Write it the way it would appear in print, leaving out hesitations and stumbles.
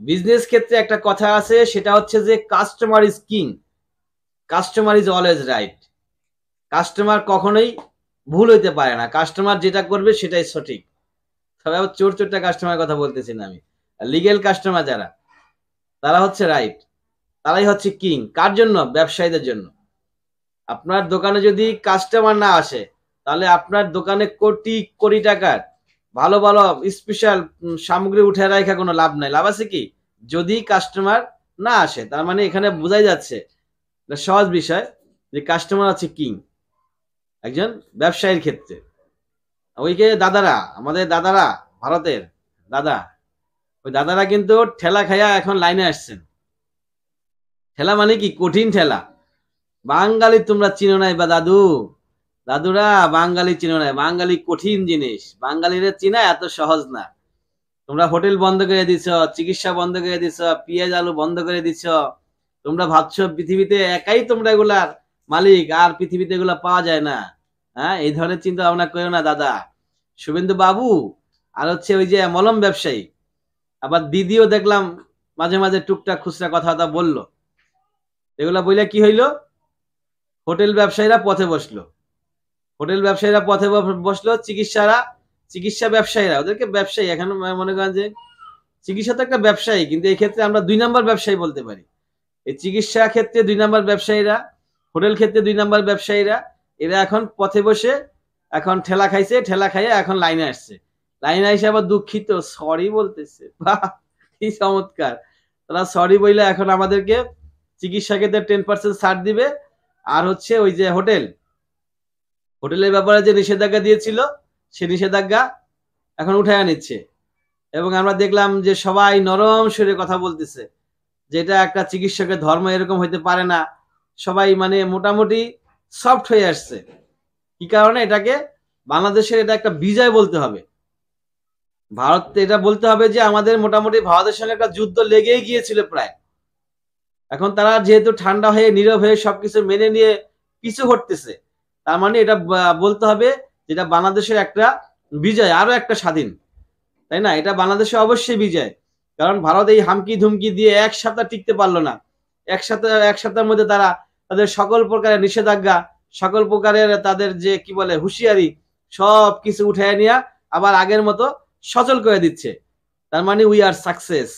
Business ক্ষেত্রে একটা কথা আছে, সেটা হচ্ছে যে customer is king, customer is always right. Customer কখনোই ভুল হইতে পারে না, কাস্টমার যেটা করবে সেটাই সঠিক। তবে আবার চোর চোরটা কাস্টমারের কথা বলতেছি না আমি। লিগেল কাস্টমার যারা, তারা হচ্ছে রাইট, তারাই হচ্ছে কিং। কার জন্য? ব্যবসায়ীদের জন্য। আপনার দোকানে যদি কাস্টমার না আসে, তাহলে আপনার দোকানে কোটি কোটি টাকার ভালো ভালো স্পেশাল সামগ্রী উঠে রাখা কোনো লাভ নাই। লাভ আছে কি? যদি কাস্টমার না আসে, তার মানে এখানে বোঝাই যাচ্ছে, সহজ বিষয়, যে কাস্টমার হচ্ছে কিং একজন ব্যবসায়ীর ক্ষেত্রে। ওইকে দাদারা, আমাদের দাদারা, ভারতের দাদা, ওই দাদারা কিন্তু ঠেলা খাইয়া এখন লাইনে আসছেন। ঠেলা মানে কি? কঠিন ঠেলা। বাঙালি তোমরা চিনো নাই বা দাদু, দাদুরা বাঙালি চিনো নাই। বাঙালি কঠিন জিনিস, বাঙালিরা চিনা এত সহজ না। তোমরা হোটেল বন্ধ করে দিছ, চিকিৎসা বন্ধ করে দিছ, পেঁয়াজ আলু বন্ধ করে দিছ। তোমরা ভাবছো পৃথিবীতে একাই তোমরা এগুলার মালিক, আর পৃথিবীতে এগুলা পাওয়া যায় না। হ্যাঁ, এই ধরনের চিন্তা ভাবনা করো না দাদা। শুভেন্দু বাবু আর হচ্ছে ওই যে মলম ব্যবসায়ী, আবার দিদিও দেখলাম মাঝে মাঝে টুকটাক খুচরা কথাবার্তা বললো। এগুলা বইলে কি হইলো? হোটেল ব্যবসায়ীরা পথে বসলো, হোটেল ব্যবসায়ীরা পথে বসলো, চিকিৎসা ব্যবসায়ীরা, ওদেরকে ব্যবসায়ী এখন মনে করেন যে চিকিৎসা তো একটা ব্যবসায়ী, কিন্তু এই ক্ষেত্রে আমরা 2 নম্বর ব্যবসায়ী বলতে পারি। এই চিকিৎসা ক্ষেত্রে 2 নম্বর ব্যবসায়ীরা, হোটেল ক্ষেত্রে 2 নম্বর ব্যবসায়ীরা, এরা এখন পথে বসে এখন ঠেলা খাইছে, ঠেলা খাইয়ে এখন লাইনে আসছে। লাইনে এসে আবার দুঃখিত, সরি বলতেছে। বাহ, কি চমৎকার! তারা সরি বইলে এখন আমাদেরকে চিকিৎসা ক্ষেত্রে 10% ছাড় দিবে। আর হচ্ছে ওই যে হোটেলের ব্যাপারে যে নিষেধাজ্ঞা দিয়েছিল, সে নিষেধাজ্ঞা এখন উঠায় নিচ্ছে। এবং আমরা দেখলাম যে সবাই নরম সুরে কথা বলতেছে, যেটা একটা চিকিৎসকের ধর্ম এরকম হইতে পারে না। সবাই মানে মোটামুটি সফট হয়ে আসছে। কি কারণে? এটাকে বাংলাদেশের এটা একটা বিজয় বলতে হবে। ভারত এটা বলতে হবে যে আমাদের মোটামুটি ভারতের সঙ্গে একটা যুদ্ধ লেগেই গিয়েছিল প্রায়। এখন তারা যেহেতু ঠান্ডা হয়ে নীরব হয়ে সবকিছু মেনে নিয়ে পিছু হটতেছে, তার মানে এটা বলতে হবে যেটা বাংলাদেশের একটা বিজয়, আরো একটা স্বাধীন, তাই না? এটা বাংলাদেশে অবশ্যই বিজয়। কারণ ভারত এই হামকি ধুমকি দিয়ে 1 সপ্তাহ টিকতে পারলো না। এক সপ্তাহের মধ্যে তারা তাদের সকল প্রকারের নিষেধাজ্ঞা, সকল প্রকারের তাদের যে কি বলে হুঁশিয়ারি, সব কিছু উঠে নিয়ে আবার আগের মতো সচল করে দিচ্ছে। তার মানে উই আর সাকসেস।